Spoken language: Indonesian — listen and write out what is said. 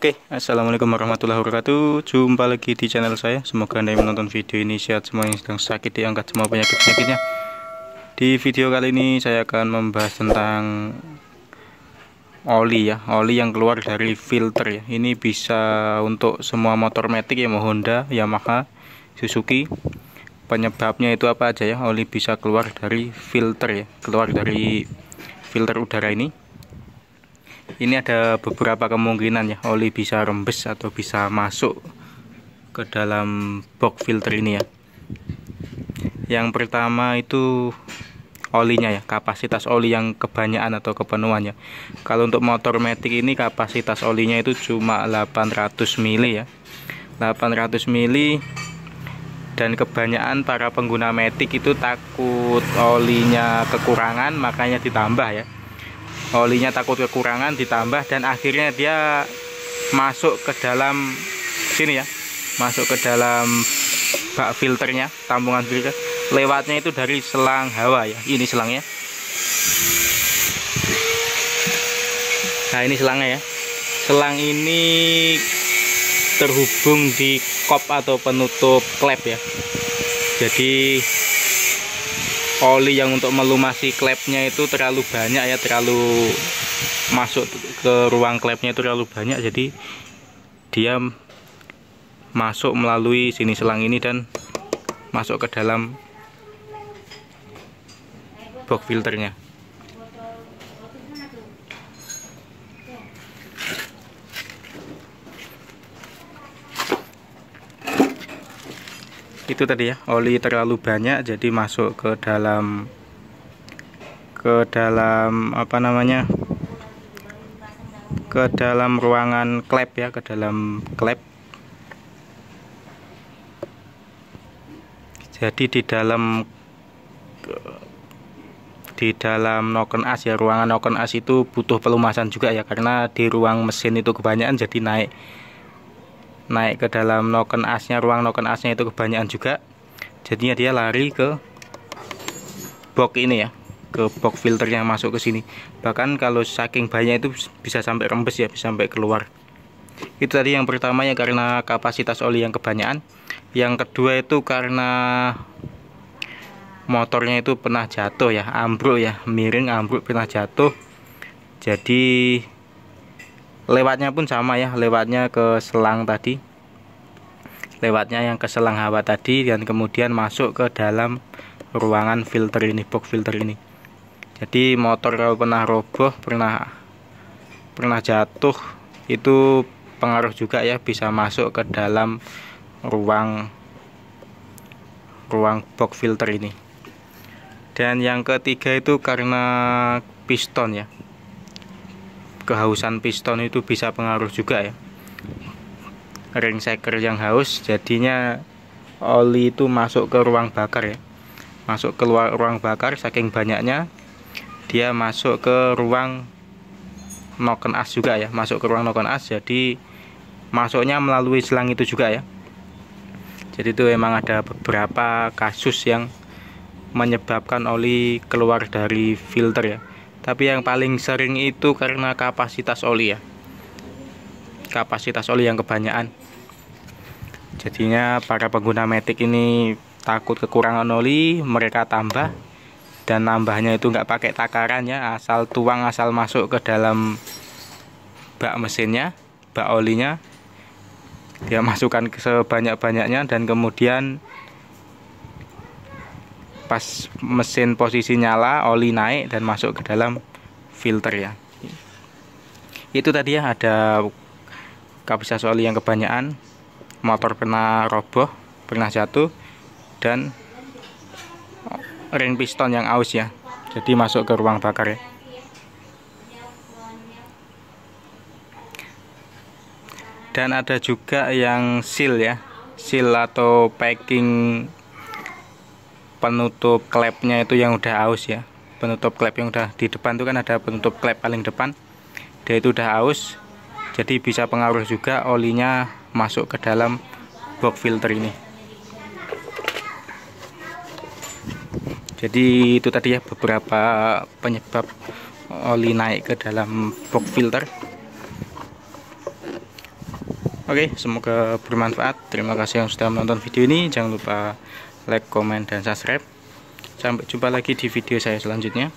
Oke, assalamualaikum warahmatullahi wabarakatuh. Jumpa lagi di channel saya. Semoga Anda yang menonton video ini sehat, semua yang sedang sakit diangkat semua penyakit-penyakitnya. Di video kali ini saya akan membahas tentang oli ya, oli yang keluar dari filter ya. Ini bisa untuk semua motor matic ya, mau Honda, Yamaha, Suzuki. Penyebabnya itu apa aja ya? Oli bisa keluar dari filter ya, keluar dari filter udara ini. Ini ada beberapa kemungkinan ya, oli bisa rembes atau bisa masuk ke dalam box filter ini ya. Yang pertama itu olinya ya, kapasitas oli yang kebanyakan atau kepenuhan ya. Kalau untuk motor matic ini kapasitas olinya itu cuma 800 mili ya, 800 mili. Dan kebanyakan para pengguna matic itu takut olinya kekurangan, makanya ditambah ya. Olinya takut kekurangan ditambah, dan akhirnya dia masuk ke dalam sini ya, masuk ke dalam bak filternya, tampungan filter. Lewatnya itu dari selang hawa ya. Ini selangnya. Nah, ini selangnya ya. Selang ini terhubung di kop atau penutup klep ya. Jadi oli yang untuk melumasi klepnya itu terlalu banyak ya, terlalu masuk ke ruang klepnya itu terlalu banyak, jadi dia masuk melalui sini selang ini dan masuk ke dalam box filternya. Itu tadi ya, oli terlalu banyak jadi masuk ke dalam apa namanya, ke dalam ruangan klep ya, ke dalam klep. Jadi di dalam noken as ya, ruangan noken as itu butuh pelumasan juga ya, karena di ruang mesin itu kebanyakan, jadi naik ke dalam noken asnya, ruang noken asnya itu kebanyakan juga, jadinya dia lari ke box ini ya, ke box filter yang masuk ke sini. Bahkan kalau saking banyak itu bisa sampai rembes ya, bisa sampai keluar. Itu tadi yang pertama ya, karena kapasitas oli yang kebanyakan. Yang kedua itu karena motornya itu pernah jatuh ya, ambruk ya, miring, ambruk, pernah jatuh. Jadi lewatnya pun sama ya, lewatnya ke selang tadi, lewatnya yang ke selang hawa tadi, dan kemudian masuk ke dalam ruangan filter ini, box filter ini. Jadi motor kalau pernah roboh, pernah jatuh, itu pengaruh juga ya, bisa masuk ke dalam ruang box filter ini. Dan yang ketiga itu karena piston ya, kehausan piston itu bisa pengaruh juga ya. Ring shaker yang haus, jadinya oli itu masuk ke ruang bakar ya, masuk ke ruang bakar, saking banyaknya dia masuk ke ruang noken as juga ya, masuk ke ruang noken as. Jadi masuknya melalui selang itu juga ya. Jadi itu memang ada beberapa kasus yang menyebabkan oli keluar dari filter ya. Tapi yang paling sering itu karena kapasitas oli ya, kapasitas oli yang kebanyakan. Jadinya para pengguna matic ini takut kekurangan oli, mereka tambah, dan nambahnya itu nggak pakai takaran ya, asal tuang, asal masuk ke dalam bak mesinnya, bak olinya, dia masukkan ke sebanyak-banyaknya, dan kemudian pas mesin posisi nyala, oli naik dan masuk ke dalam filter ya. Itu tadi ya, ada kapasitas oli yang kebanyakan, motor pernah roboh, pernah jatuh, dan ring piston yang aus ya, jadi masuk ke ruang bakar ya. Dan ada juga yang seal ya, seal atau packing penutup klepnya itu yang udah aus ya. Penutup klep yang udah di depan itu kan ada penutup klep paling depan, dia itu udah aus, jadi bisa pengaruh juga olinya masuk ke dalam box filter ini. Jadi itu tadi ya beberapa penyebab oli naik ke dalam box filter. Oke, semoga bermanfaat. Terima kasih yang sudah menonton video ini. Jangan lupa like, komen, dan subscribe. Sampai jumpa lagi di video saya selanjutnya.